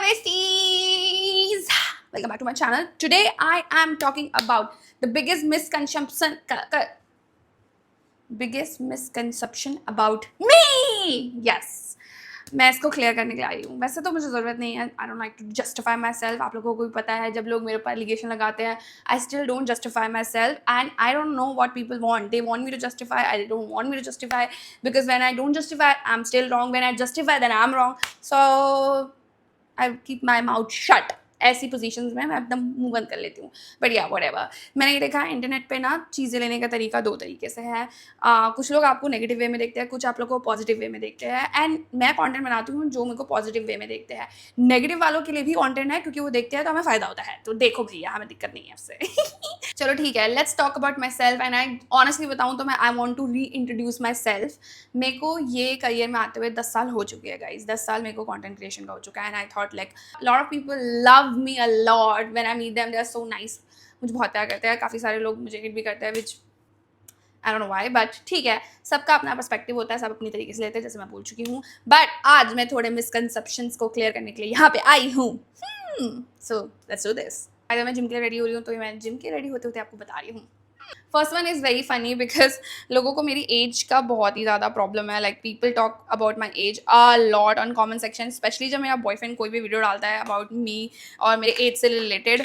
besties, welcome back to my channel. Today I am talking about the biggest misconception about me. Yes, मैं इसको clear करने के लिए आई हूँ. वैसे तो मुझे ज़रूरत नहीं है. I don't like to justify myself. आप लोगों को भी पता है, जब लोग मेरे ऊपर एलिगेशन लगाते हैं, I still don't justify myself and I don't know what people want. They want me to justify, I don't want me to justify, because when I don't justify I am still wrong, when I justify then I am wrong. So I keep my mouth shut. ऐसी positions में मैं एकदम मुंह बंद कर लेती हूँ. But या व्हाटएवर. मैंने ये देखा इंटरनेट पे ना, चीज़ें लेने का तरीका दो तरीके से है. कुछ लोग आपको नेगेटिव वे में देखते हैं, कुछ आप लोग को पॉजिटिव वे में देखते हैं. एंड मैं कंटेंट बनाती हूँ जो मेरे को पॉजिटिव वे में देखते हैं. नेगेटिव वालों के लिए भी कंटेंट है, क्योंकि वो देखते हैं तो हमें फ़ायदा होता है. तो देखो भैया, हमें दिक्कत नहीं है उससे. चलो ठीक है, let's talk about myself. And I honestly बताऊँ तो मैं I want to reintroduce myself. मेरे को ये करियर में आते हुए 10 साल हो चुके हैं गाइज. 10 साल मेरे को कंटेंट क्रिएशन का हो चुका है. And I thought like lot of people love me a lot. When I meet them they are so nice. मुझे बहुत प्यार करते हैं. काफ़ी सारे लोग मुझे हिट भी करते हैं, which I don't know why, but ठीक है. सबका अपना पर्सपेक्टिव होता है, सब अपनी तरीके से लेते हैं, जैसे मैं बोल चुकी हूँ. बट आज मैं थोड़े मिसकंसेप्शंस को क्लियर करने के लिए यहाँ पे आई हूँ. So let's do this. अगर मैं जिम के लिए रेडी हो रही हूँ तो मैं जिम के रेडी होते होते आपको बता रही हूँ. First one is very funny because लोगों को मेरी एज का बहुत ही ज़्यादा प्रॉब्लम है. Like people talk about my age a lot on comment section, specially जब मेरा बॉयफ्रेंड कोई भी वीडियो डालता है अबाउट मी और मेरे एज से रिलेटेड.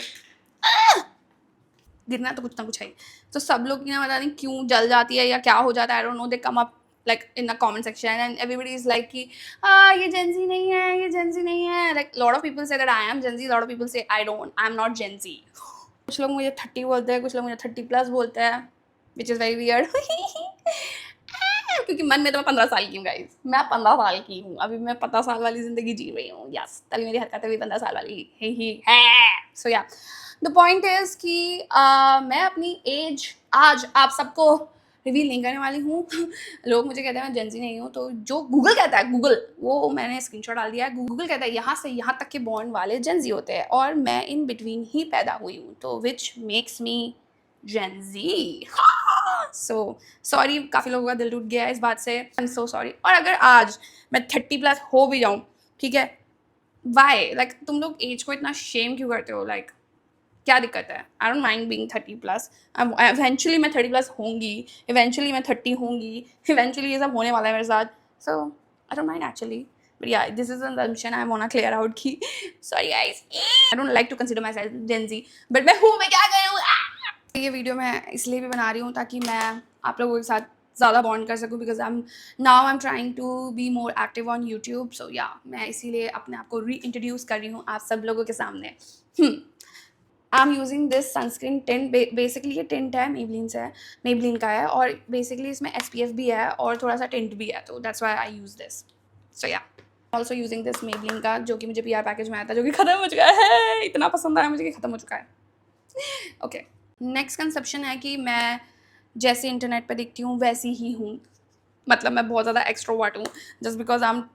गिरना तो कुछ ना कुछ है. तो सब लोग ना पता नहीं क्यों जल जाती है या क्या हो जाता है. I don't no. They come up like in the comment section and everybody is like कि ये Gen Z नहीं है, ये Gen Z नहीं है. Like lot of people say that I am Gen Z, lot of people say I'm not Gen Z. कुछ लोग मुझे 30 बोलते हैं, कुछ लोग मुझे 30+ बोलते हैं, which is very weird. क्योंकि मन में तो मैं 15 साल की हूँ गाइज. मैं 15 साल की हूँ. अभी मैं 15 साल वाली ज़िंदगी जी रही हूँ. यस, तभी मेरी हरकतें भी 15 साल वाली ही है. सो या द पॉइंट इज़ कि मैं अपनी एज आज आप सबको रिवील नहीं करने वाली हूँ. लोग मुझे कहते हैं मैं जेंजी नहीं हूँ, तो जो गूगल कहता है, गूगल, वो मैंने स्क्रीनशॉट डाल दिया है. गूगल कहता है यहाँ से यहाँ तक के बॉन्ड वाले जेंजी होते हैं, और मैं इन बिटवीन ही पैदा हुई हूँ, तो which makes me Gen Z. So sorry, काफ़ी लोगों का दिल टूट गया है इस बात से. I am so sorry. और अगर आज मैं 30+ हो भी जाऊँ, ठीक है, वाई लाइक तुम लोग एज को इतना शेम क्यों करते हो? लाइक क्या दिक्कत है? I don't mind being 30+. Eventually मैं 30+ होंगी, इवेंचुअली मैं 30 होंगी, इवेंचुअली ये सब होने वाला है मेरे साथ. So I don't mind actually. But yeah this is an assumption I want to clear out की sorry guys, I don't like to consider my self Gen Z, but मैं हूँ, मैं क्या करूँ. ये वीडियो मैं इसलिए भी बना रही हूँ ताकि मैं आप लोगों के साथ ज़्यादा बॉन्ड कर सकूँ, because I am trying to be more active on YouTube. So yeah मैं इसीलिए अपने आप को री इंट्रोड्यूस कर रही हूँ आप सब लोगों के सामने. I am using this sunscreen tint. Basically ये टिंट है, मेबलिन का है, और बेसिकली इसमें SPF भी है और थोड़ा सा टिंट भी है, तो that's why I use this. So yeah also using this Maybelline का, जो कि मुझे PR पैकेज में आया था, जो कि ख़त्म हो चुका है. इतना पसंद आया मुझे कि ख़त्म हो चुका है. ओके, नेक्स्ट कंसेप्शन है कि मैं जैसे इंटरनेट पे दिखती हूँ वैसी ही हूँ. मतलब मैं बहुत ज़्यादा एक्सट्रोवर्ट हूँ, just because I am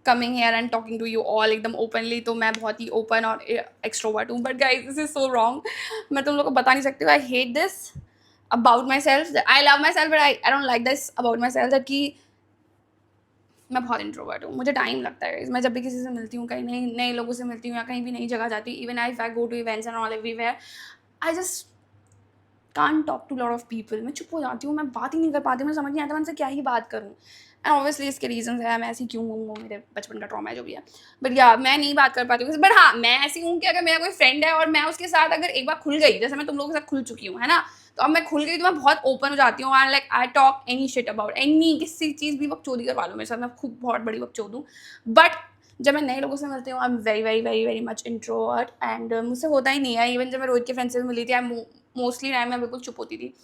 coming here and talking to you all एकदम ओपनली, तो मैं बहुत ही ओपन और एक्सट्रोवर्ट हूँ. But guys, this is so wrong. मैं तुम लोग को बता नहीं सकती हूँ. I hate this about myself. I love myself, but I don't like this about myself, कि मैं बहुत इंट्रोवर्ट हूँ. मुझे टाइम लगता है. मैं जब भी किसी से मिलती हूँ, कहीं नए लोगों से मिलती हूँ या कहीं भी नई जगह जाती हूँ, even if I go to events and all everywhere, I just can't talk to lot of people. मैं चुप हो जाती हूँ, मैं बात ही नहीं कर पाती. मुझे समझ नहीं आता मैं उनसे क्या ही बात करूँ. एंड ऑब्वियसली इसके रीजन है, मैं ऐसी क्यों हूँ, वो मेरे बचपन का ट्रॉमा है, जो भी है. बट या मैं नहीं बात कर पाती हूँ. बट हाँ, मैं ऐसी हूँ कि अगर मेरा कोई फ्रेंड है और मैं उसके साथ अगर एक बार खुल गई, जैसे मैं तुम लोगों के साथ खुल चुकी हूँ, है ना, तो अब मैं खुल गई तो मैं बहुत ओपन हो जाती हूँ. And like I talk any shit about any, किसी चीज़ भी बकचोदी करवा लो मेरे साथ, मैं खूब बहुत बड़ी बकचोद हूँ. बट जब मैं नए लोगों से मिलती हूँ, I am very very very very much introvert. And मुझसे होता ही नहीं है. इवन जब मैं रोहित के फ्रेंड से मिली थी, आई मोस्टली टाइम मैं बिल्कुल चुप होती थी.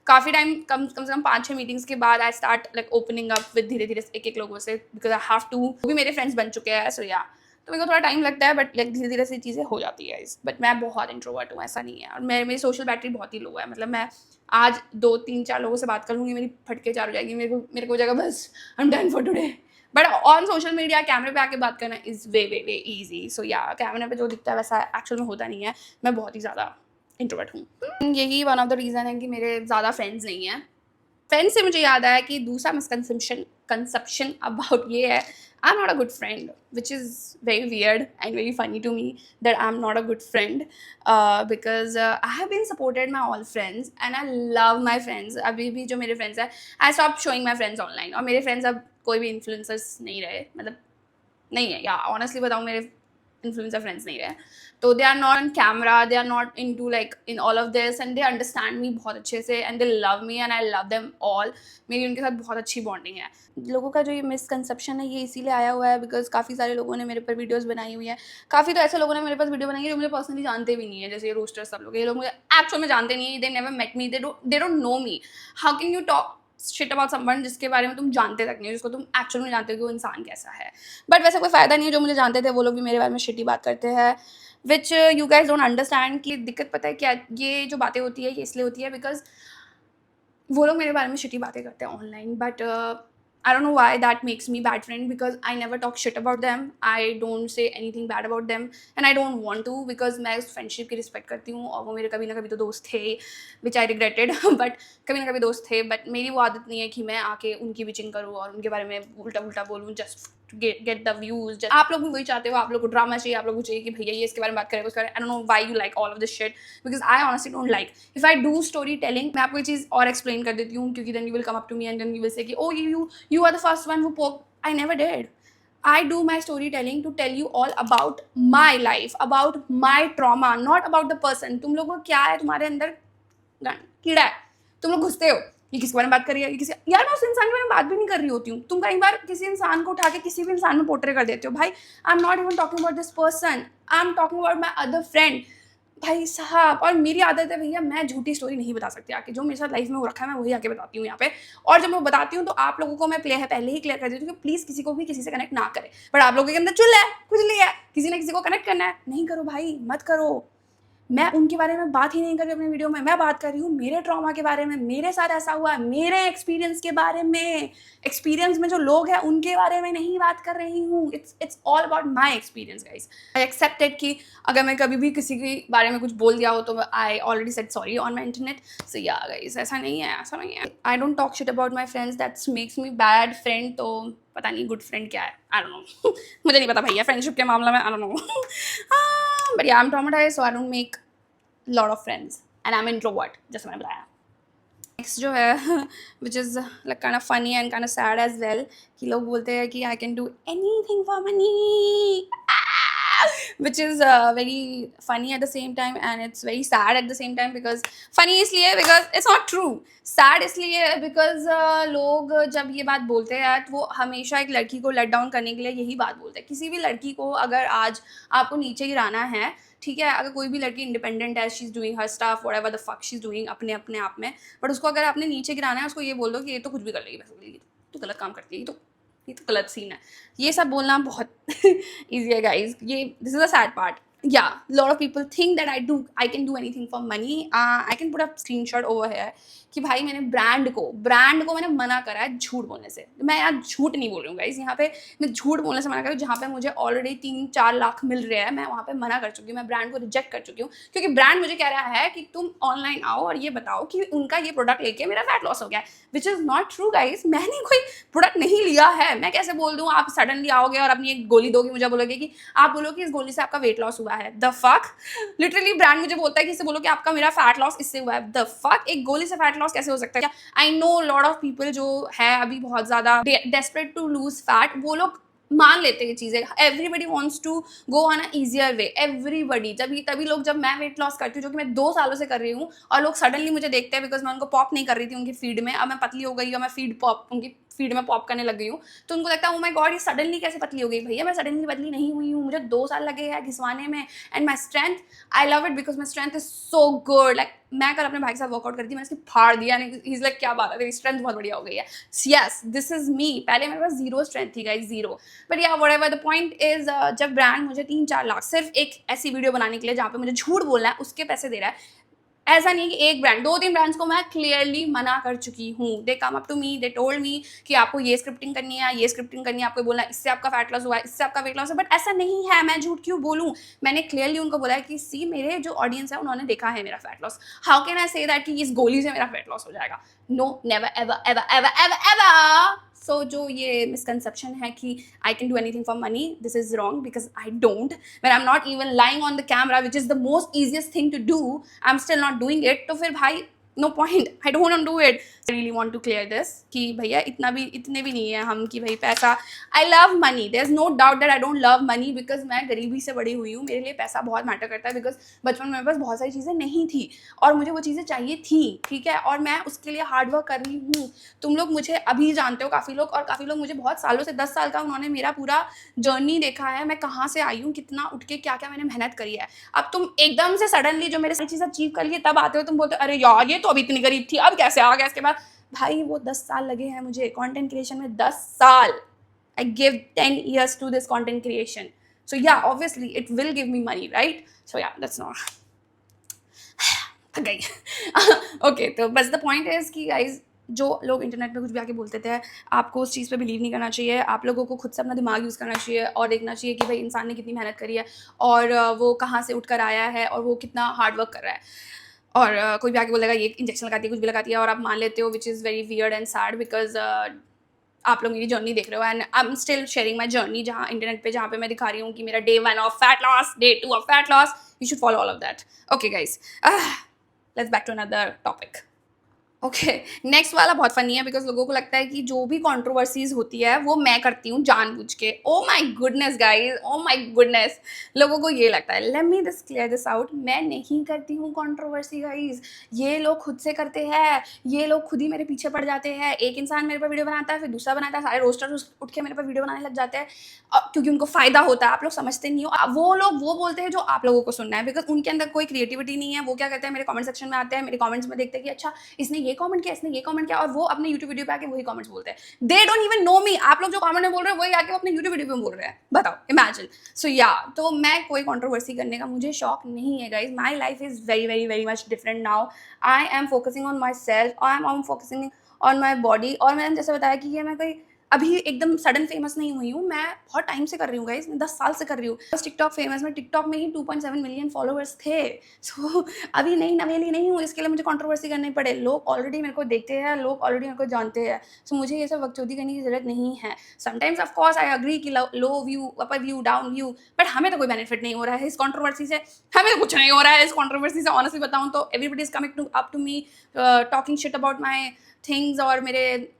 काफ़ी टाइम, कम से कम 5-6 मीटिंग्स के बाद I start like opening up with धीरे धीरे एक लोगों से, बिकॉज आई हैव टू. वो भी मेरे फ्रेंड्स बन चुके हैं. सो या, तो मेरे को थोड़ा टाइम लगता है, बट लाइक धीरे धीरे से चीज़ें हो जाती है. बट मैं बहुत इंट्रोवर्ट हूँ, ऐसा नहीं है. और मेरी सोशल बैटरी बहुत ही लो है. मतलब मैं आज 2-3-4 लोगों से बात करूँगी, मेरी फटके चार हो जाएगी. मेरे को जगह बस I am done for today. But on social media कैमरे पे आके बात करना is way way way easy. सो या, कैमरे पे जो दिखता है वैसा एक्चुअल में होता नहीं है. मैं बहुत ही ज़्यादा इंट्रोवर्ट हूँ. यही वन ऑफ द रीज़न है कि मेरे ज़्यादा फ्रेंड्स नहीं हैं. फ्रेंड से मुझे याद आया कि दूसरा कंसेप्शन अबाउट ये है, I am not a good friend, which is very weird and very funny to me that I am not a good friend, because I have been supported my all friends and I love my friends. अभी भी जो मेरे friends हैं, I stop showing my friends online. और मेरे friends अब कोई भी इन्फ्लुएंसर्स नहीं रहे, मतलब नहीं है, या ऑनेस्टली बताऊँ, मेरे इन्फ्लुएंसर फ्रेंड्स नहीं रहे. तो they are not on camera, they are not in to like in all of this, and they understand me बहुत अच्छे से, and they love me and I love them all. मेरी उनके साथ बहुत अच्छी बॉन्डिंग है. लोगों का जो ये मिसकंसेप्शन है ये इसीलिए आया हुआ है बिकॉज काफ़ी सारे लोगों ने मेरे पर वीडियोस बनाई हुई है. काफ़ी तो ऐसे लोगों ने मेरे पास वीडियो बनाई है जो मुझे पर्सनली जानते भी नहीं है, जैसे ये रोस्टर सब लोग. ये लोग मुझे एक्चुअल में जानते नहीं है, they never met me, they don't know me. How can you talk shit about someone जिसके बारे में तुम जानते तक नहीं हो, जिसको तुम एक्चुअल में जानते हो कि वो इंसान कैसा है. बट वैसे कोई फ़ायदा नहीं है, जो मुझे जानते थे वो लोग भी मेरे बारे में शिटी बात करते हैं, which you guys don't understand. कि दिक्कत पता है क्या, ये जो बातें होती है ये इसलिए होती है बिकॉज वो लोग मेरे बारे में शिटी बातें करते हैं online. But I don't know why that makes me bad friend because I never talk shit about them. I don't say anything bad about them and I don't want to because मैं उस friendship की respect करती हूँ और वो मेरे कभी ना कभी तो दोस्त थे, which I regretted but कभी ना कभी दोस्त थे. बट मेरी वो आदत नहीं है कि मैं आके उनकी बिचिंग करूँ और उनके बारे में उल्टा उल्टा बोलूँ जस्ट गेट द व्यूज. आप लोग भी वही चाहते हो, आप लोग को ड्रामा चाहिए, आप लोग को चाहिए कि भैया ये इसके बारे में बात करें, उसके बारे में. आई don't know why you like all of this shit because I honestly don't like. If I do story telling, मैं आपको ये चीज़ और एक्सप्लेन कर देती हूँ क्योंकि then you will come up to me and then you will say कि ओ you are the first one who poke. I never did. I do my storytelling to tell you all about my life, about my trauma, not about the person. तुम लोगों को क्या है, तुम्हारे अंदर कीड़ा है, तुम लोग घुसते हो, ये किसके बारे में बात कर रही है, ये किसी, यार मैं उस इंसान के बारे में बात भी नहीं कर रही होती हूँ. तुम कई बार किसी इंसान को उठा के किसी भी इंसान में पोर्ट्रे कर देते हो. भाई आई am not even talking about this person, I am talking about my other friend. भाई साहब, और मेरी आदत है भैया, मैं झूठी स्टोरी नहीं बता सकती आके. जो मेरे साथ लाइफ में हो रखा है मैं वही आके बताती हूँ यहाँ पे. और जब मैं बताती हूँ तो आप लोगों को मैं पहले ही क्लियर कर देती हूँ कि प्लीज़ किसी को भी किसी से कनेक्ट ना करें. बट आप लोगों के अंदर चुल है, कुछ नहीं है, किसी ने किसी को कनेक्ट करना है, नहीं करो भाई, मत करो. मैं उनके बारे में बात ही नहीं कर रही अपने वीडियो में. मैं बात कर रही हूँ मेरे ट्रॉमा के बारे में, मेरे साथ ऐसा हुआ है, मेरे एक्सपीरियंस के बारे में. एक्सपीरियंस में जो लोग हैं उनके बारे में नहीं बात कर रही हूँ. It's all about my experience guys. I accepted कि अगर मैं कभी भी किसी के बारे में कुछ बोल दिया हो तो I already said sorry on my internet. So yeah guys, ऐसा नहीं है. I don't talk shit about my friends, that's makes me bad friend. तो पता नहीं गुड फ्रेंड क्या है, आई डोंट नो. मुझे नहीं पता भैया फ्रेंडशिप के मामला में, आई don't know. But yeah I am traumatized, so I don't make lot of friends and I'm introvert, जैसे मैंने बताया. नेक्स्ट जो है which is like kind of funny and kind of sad as well, कि लोग बोलते हैं कि I can do anything for money, which is very funny at the same time and it's very sad at the same time. because funny इसलिए because it's not true, sad इसलिए because लोग जब ये बात बोलते हैं तो वो हमेशा एक लड़की को लेट डाउन करने के लिए यही बात बोलते हैं. किसी भी लड़की को अगर आज आपको नीचे गिराना है, ठीक है, अगर कोई भी लड़की इंडिपेंडेंट है, she is doing her staff whatever the fuck she is doing अपने आप में, बट उसको अगर आपने नीचे गिराना है, उसको ये बोल दो कि ये तो कुछ भी कर लेगी, बस तो गलत काम करती है, ये तो गलत सीन है. ये सब बोलना बहुत ईजी है गाइज. ये this is a sad part. Yeah, a lot of people think that I can do anything for money. I can put a screenshot over here कि भाई मैंने ब्रांड को मैंने मना करा है झूठ बोलने से. मैं यार झूठ नहीं बोल रही हूँ गाइस, यहाँ पे मैं झूठ बोलने से मना कर रही हूँ. जहाँ पे मुझे ऑलरेडी 3-4 लाख मिल रहे हैं, मैं वहाँ पे मना कर चुकी हूँ. मैं ब्रांड को रिजेक्ट कर चुकी हूँ क्योंकि ब्रांड मुझे कह रहा है कि तुम ऑनलाइन आओ और ये बताओ कि उनका ये प्रोडक्ट लेके मेरा फैट लॉस हो गया है, which is not true guys. मैंने कोई प्रोडक्ट नहीं लिया है. मैं कैसे बोल दूँ, आप सडनली आओगे और अपनी एक गोली दोगे, मुझे बोलोगे कि आप बोलो कि इस गोली से आपका वेट लॉस हुआ है. द फक, लिटरली ब्रांड मुझे बोलता है कि इससे बोलो कि आपका मेरा फैट लॉस इससे हुआ है. द फक, एक गोली से फैट लॉस कैसे हो सकता है? I know lot of people जो है अभी बहुत ज़्यादा डेस्परेट टू लूज फैट, वो लोग मान लेते हैं चीज़ें. Everybody wants to go on a easier way, everybody. तभी लोग, जब मैं वेट लॉस करती हूँ जो कि मैं 2 सालों से कर रही हूँ, और लोग सडनली मुझे देखते हैं बिकॉज मैं उनको पॉप नहीं कर रही थी उनकी फीड में, अब मैं पतली हो गई और मैं उनकी फीड में पॉप करने लग गई हूँ, तो उनको लगता है ओ माय गॉड ये सडनली कैसे पतली हो गई. भैया मैं सडनली पतली नहीं हुई हूँ, मुझे 2 साल लगे हैं घिसवाने में. And my strength, I love it because my strength is so good. Like मैं कल अपने भाई के साथ वर्कआउट करती, मैंने इसकी फाड़ दिया एंड ही इज लाइक क्या बात है, तेरी स्ट्रेंथ बहुत बढ़िया हो गई है. Yes, this is me. पहले मेरे पास 0 स्ट्रेंथ थी गाइस, 0. बट या व्हाटएवर, द पॉइंट इज जब ब्रांड मुझे 3-4 लाख सिर्फ एक ऐसी वीडियो बनाने के लिए जहाँ पे मुझे झूठ बोलना है उसके पैसे दे रहा है, ऐसा नहीं है कि एक ब्रांड, 2-3 ब्रांड्स को मैं क्लियरली मना कर चुकी हूँ। They come up to me, they told me कि आपको ये स्क्रिप्टिंग करनी है, ये स्क्रिप्टिंग करनी है, आपको बोलना है इससे आपका फैट लॉस हुआ है, इससे आपका वेट लॉस है, बट ऐसा नहीं है। मैं झूठ क्यों बोलूँ? मैंने क्लियरली उनको बोला है कि सी मेरे जो ऑडियंस है उन्होंने देखा है मेरा fat loss, how can I say that कि इस गोली से मेरा फैट लॉस हो जाएगा? No, never ever ever ever ever ever. So जो ये मिसकंसेप्शन है कि I can do anything for money, this is wrong because I don't. When I am not even lying on the camera which is the most easiest thing to do, I am still not doing it, तो फिर भाई no point, I don't want to do it. I really want to clear this कि भैया इतने भी नहीं है हम कि भाई पैसा, I love money, there is no doubt that I don't love money because मैं गरीबी से बड़ी हुई हूँ, मेरे लिए पैसा बहुत मैटर करता है बिकॉज बचपन में मेरे पास बहुत सारी चीज़ें नहीं थी और मुझे वो चीज़ें चाहिए थी, ठीक है, और मैं उसके लिए हार्ड वर्क कर रही हूँ। तुम लोग मुझे अभी जानते हो काफ़ी लोग, और काफ़ी लोग मुझे बहुत सालों से, 10 साल का उन्होंने मेरा पूरा जर्नी देखा है, मैं कहाँ से आई हूँ, कितना उठ के क्या क्या मैंने मेहनत करी है। अब तुम एकदम से सडनली जो मेरे सारी चीज़ अचीव कर लिए तब आते हो, तुम बोलते हो अरे यार ये तो अभी इतनी गरीब थी अब कैसे आ गया इसके बाद। भाई वो 10 साल लगे हैं मुझे कंटेंट क्रिएशन में, 10 साल। I give 10 years to this content creation. So yeah, obviously it will give me money, right? So yeah, that's not थक गई। ओके, तो बस द पॉइंट इज कि गाइज जो लोग इंटरनेट पे कुछ भी आके बोलते थे, आपको उस चीज़ पे बिलीव नहीं करना चाहिए। आप लोगों को खुद से अपना दिमाग यूज़ करना चाहिए और देखना चाहिए कि भाई इंसान ने कितनी मेहनत करी है और वो कहाँ से उठकर आया है और वो कितना हार्ड वर्क कर रहा है। और कोई भी आके बोलेगा ये इंजेक्शन लगाती है, कुछ भी लगाती है, और आप मान लेते हो, which is very weird and sad because आप लोग मेरी जर्नी देख रहे हो and I am still sharing my journey, जहाँ इंटरनेट पे जहाँ पे मैं दिखा रही हूँ कि मेरा day 1 of fat loss, day 2 of fat loss, you should follow all of that. Okay guys, let's back to another topic. Okay, next वाला बहुत फनी है बिकॉज लोगों को लगता है कि जो भी कंट्रोवर्सीज होती है वो मैं करती हूँ जानबूझ के। Oh my goodness guys, oh my goodness, लोगों को ये लगता है। Let me this clear this out, मैं नहीं करती हूँ कंट्रोवर्सी गाइस, ये लोग खुद से करते हैं, ये लोग खुद ही मेरे पीछे पड़ जाते हैं। एक इंसान मेरे पर वीडियो बनाता है, फिर दूसरा बनाता है, सारे रोस्टर्स उठ के मेरे पर वीडियो बनाने लग जाते हैं क्योंकि उनको फायदा होता है। आप लोग समझते नहीं हो, वो लोग वो बोलते हैं जो आप लोगों को सुनना है बिकॉज उनके अंदर कोई क्रिएटिविटी नहीं है। वो क्या करते हैं, मेरे कमेंट सेक्शन में आते हैं, मेरे कमेंट्स में देखते हैं कि अच्छा इसने ये कमेंट किया, इसने ये कमेंट किया, और वो अपने यूट्यूब वीडियो पे आके वही कमेंट्स बोलते हैं। दे डोंट इवन नो मी। आप लोग जो कमेंट में बोल रहे हैं वही आके अपने यूट्यूब वीडियो पे बोल रहे हैं, बताओ, इमेजिन। सो या, तो मैं कोई कंट्रोवर्सी करने का मुझे शौक नहीं है guys. My life is very very very much different now. I am focusing on my self, I am focusing on my body. और मैंने जैसे बताया कि ये मैं कोई अभी एकदम सडन फेमस नहीं हुई हूँ, मैं बहुत टाइम से कर रही हूँ गाइस, मैं 10 साल से कर रही हूँ। बस टिकटॉक फेमस में टिकटॉक में ही 2.7 मिलियन फॉलोअर्स थे। सो अभी नई नवेली नहीं हूँ, इसके लिए मुझे कंट्रोवर्सी करनी पड़े। लोग ऑलरेडी मेरे को देखते हैं, लोग ऑलरेडी मेरे को जानते हैं। सो मुझे ये सब बकचोदी करने की जरूरत नहीं है। Sometimes of course I agree कि low view, upper view, down view, but हमें तो कोई बेनिफिट नहीं हो रहा है इस कंट्रोवर्सी से, हमें तो कुछ नहीं हो रहा है इस कंट्रोवर्सी से। ऑनेस्टली बताऊँ तो everybody is coming up to me talking shit about my things, और मेरे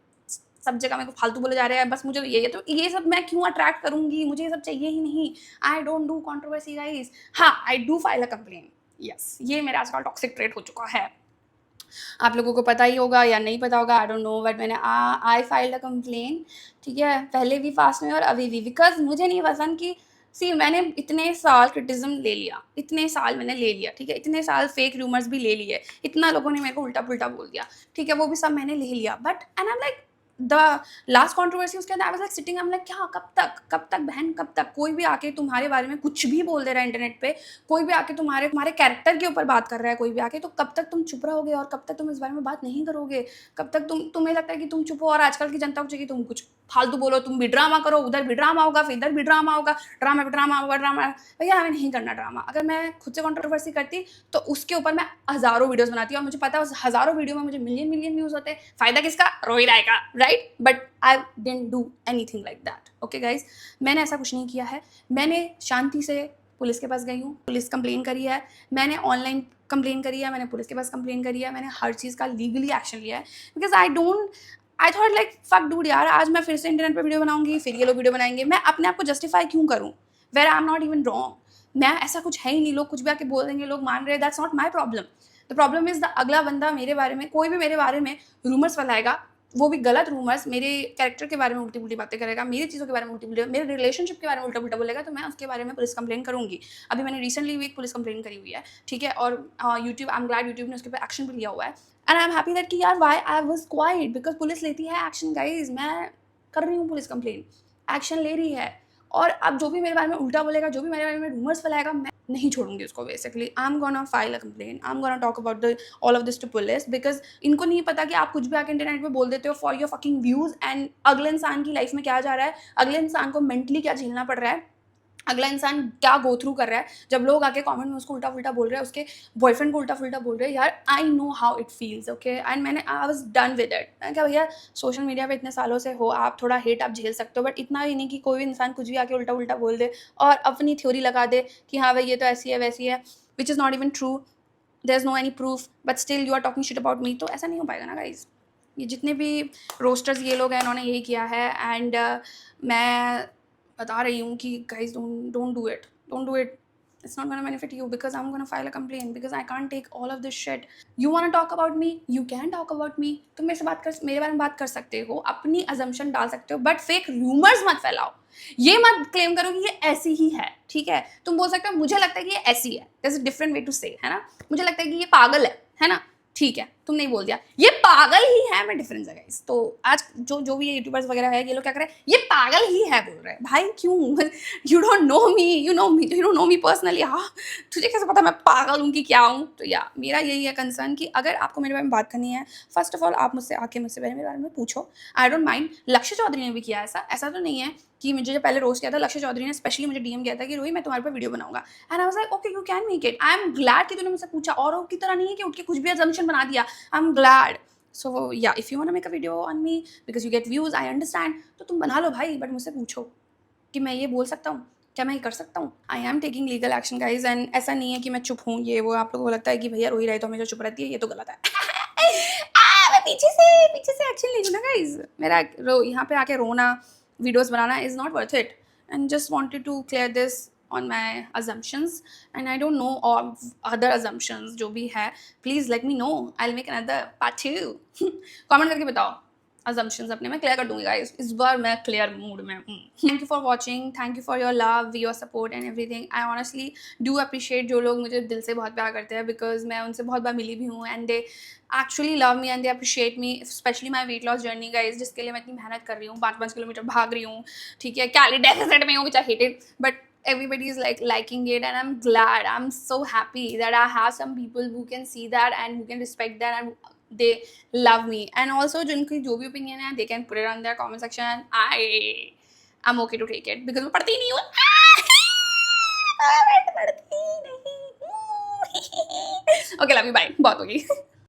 सब जगह मेरे को फालतू बोले जा रहे हैं। बस मुझे ये, तो ये सब मैं क्यों अट्रैक्ट करूंगी, मुझे ये सब चाहिए ही नहीं। I don't do controversy guys. हाँ, I do file a complain, yes, ये मेरा आजकल टॉक्सिक ट्रेट हो चुका है। आप लोगों को पता ही होगा या नहीं पता होगा, आई डोंट नो, बट मैंने आई फाइल्ड अ कंप्लेन, ठीक है, पहले भी फास्ट में और अभी भी, बिकॉज मुझे नहीं पसंद कि सी मैंने इतने साल क्रिटिज्म ले लिया, इतने साल मैंने ले लिया, ठीक है, इतने साल फेक रूमर्स भी ले लिए, इतना लोगों ने मेरे को उल्टा पुल्टा बोल दिया, ठीक है, वो भी सब मैंने ले लिया, but and I am like the last controversy उसके अंदर I was like sitting, I am like क्या, कब तक बहन, कब तक कोई भी आके तुम्हारे बारे में कुछ भी बोल दे रहा है इंटरनेट पे, कोई भी आके तुम्हारे कैरेक्टर के ऊपर बात कर रहा है कोई भी आके, तो कब तक तुम चुप रहोगे और कब तक तुम इस बारे में बात नहीं करोगे? कब तक तुम्हें लगता है कि तुम चुप हो और आजकल की जनता को चाहिए तुम कुछ फालतू बोलो, तुम भी ड्रामा करो, उधर भी ड्रामा होगा, फिर इधर भी ड्रामा होगा, ड्रामा पे ड्रामा होगा, ड्रामा। भैया हमें नहीं करना ड्रामा। अगर मैं खुद से कंट्रोवर्सी करती तो उसके ऊपर मैं हज़ारों वीडियोस बनाती और मुझे पता है उस हज़ारों वीडियो में मुझे मिलियन व्यूज़ होते। फ़ायदा किसका? रोहित राय का, right? But I didn't do anything like that. Okay guys, मैंने ऐसा कुछ नहीं किया है। मैंने शांति से पुलिस के पास गई हूँ, पुलिस कंप्लेन करी है, मैंने ऑनलाइन कंप्लेन करी है, मैंने पुलिस के पास कंप्लेन करी है, मैंने हर चीज़ का लीगली एक्शन लिया है। Because I thought like fuck dude यार, आज मैं फिर से इंटरनेट पे वीडियो बनाऊंगी, फिर ये लोग वीडियो बनाएंगे, मैं अपने आप को जस्टिफाई क्यों करूँ where I am not even wrong. मैं ऐसा कुछ है ही नहीं, लोग कुछ भी आके बोल देंगे, लोग मान रहे हैं, that's not my problem. The problem is the अगला बंदा मेरे बारे में, कोई भी मेरे बारे में रूमर्स फैलाएगा, वो भी गलत रूमर्स, मेरे कैरेक्टर के बारे में उल्टी पुल्टी बातें करेगा, मेरी चीज़ों के बारे में उल्टी पुल्टी, मेरे रिलेशनशिप के बारे में उल्टा पुल्टा बोलेगा, तो मैं उसके बारे में पुलिस कंप्लेन करूँगी। अभी मैंने रिसेंटली भी एक पुलिस कंप्लेन करी हुई है, ठीक है, और YouTube, I am glad YouTube ने उसके ऊपर एक्शन भी लिया हुआ है, and I am happy that कि यार why I was quiet, because police लेती है एक्शन गाइज। मैं कर रही हूँ पुलिस कंप्लेन, एक्शन ले रही है, और अब जो भी मेरे बारे में उल्टा बोलेगा, जो भी मेरे बारे में रूमर्स फैलाएगा, नहीं छोड़ूंगी उसको basically. I am gonna file a complaint, I am gonna talk about the all of this to police, because इनको नहीं पता कि आप कुछ भी आके इंटरनेट पे बोल देते हो for your fucking views, and अगले इंसान की लाइफ में क्या जा रहा है, अगले इंसान को मेंटली क्या झेलना पड़ रहा है, अगला इंसान क्या गो थ्रू कर रहा है जब लोग आके कमेंट में उसको उल्टा फुल्टा बोल रहे हैं, उसके बॉयफ्रेंड को उल्टा फुल्टा बोल रहे हैं। यार I know how it feels, okay, and I was done with it. मैं क्या भैया, सोशल मीडिया पे इतने सालों से हो, आप थोड़ा हेट आप झेल सकते हो, बट इतना ही नहीं कि कोई भी इंसान कुछ भी आके उल्टा उल्टा बोल दे और अपनी थ्योरी लगा दे कि हाँ भाई ये तो ऐसी है वैसी है, which is not even true, there is no any proof, but still you are talking shit about me. तो ऐसा नहीं हो पाएगा ना गाइज। ये जितने भी रोस्टर्स ये लोग हैं इन्होंने यही किया है, एंड मैं बता रही हूँ कि guys don't do it. It's not gonna benefit you because I'm gonna file a complaint because I can't take all of this shit. You wanna talk about me? You can talk about me. तुम मेरे से बात कर, मेरे बारे में बात कर सकते हो, अपनी assumption डाल सकते हो, but fake rumors मत फैलाओ। ये मत क्लेम करो कि ये ऐसी ही है, ठीक है? तुम बोल सकते हो मुझे लगता है कि ये ऐसी है, there's a different way to say, है ना? मुझे लगता है कि ये पागल है ना? ठीक है, तुम नहीं बोल दिया ये पागल ही है, मैं डिफरेंस है गाइस। तो आज जो भी ये यूट्यूबर्स वगैरह है, ये लोग क्या कर रहे हैं, ये पागल ही है बोल रहे हैं। भाई क्यों? You don't know me, you don't know me personally. हाँ, तुझे कैसे पता मैं पागल हूँ कि क्या हूँ? तो या मेरा यही है कंसर्न कि अगर आपको मेरे बारे में बात करनी है, फर्स्ट ऑफ ऑल आप मुझसे आके मुझसे मेरे बारे में पूछो, आई डोंट माइंड। लक्ष्य चौधरी ने भी किया ऐसा तो नहीं है कि मुझे जो पहले रोस्ट किया था, लक्ष्य चौधरी ने स्पेशली मुझे डीएम किया था कि रोही मैं तुम्हारे पर वीडियो बनाऊंगा, and I was like okay you can make it. I am glad कि तूने मुझसे पूछा, औरों की तरह नहीं है कि उठ के कुछ भी assumption बना दिया। आई am glad. So yeah if you want to make a video on me because you get views, I understand, तो तुम बना लो भाई, बट मुझसे पूछो कि मैं ये बोल सकता हूँ, क्या मैं ये कर सकता हूँ? I am taking legal action guys, and ऐसा नहीं है कि मैं चुप हूँ। ये वो आप लोगों को लगता है कि भैया रोही राय तो हमेशा चुप रहती है, ये तो गलत है। मैं पीछे से एक्शन ले लूँ ना गाइज। मेरा यहाँ पे आके रोना, वीडियोस बनाना is not worth it, and just wanted to clear this on my assumptions, and I don't know all other assumptions जो भी है, please let me know, I'll make another part 2. comment करके बताओ assumptions अपने, मैं clear कर दूंगी guys, इस बार मैं क्लियर मूड में हूँ। Thank you for watching, thank you for your love, your support and everything. I honestly do appreciate जो लोग मुझे दिल से बहुत प्यार करते हैं, बिकॉज मैं उनसे बहुत बार मिली भी हूँ, and they actually love me and they appreciate me, specially my weight loss journey guys, जिसके लिए मैं इतनी मेहनत कर रही हूँ, 5-5 किलोमीटर भाग रही हूँ, ठीक है, कैलोरी डेफिसिट में हूँ, which I hated, but everybody is like liking it, and I'm glad, I'm so happy that I have some people who can see that and who can respect that and they love me, and also जिनकी जो भी opinion है they can put it on their comment section. I'm okay to take it because मैं पढ़ती नहीं हूँ। मैं पढ़ती नहीं हूँ। Okay, love you, bye, बहुत होगी।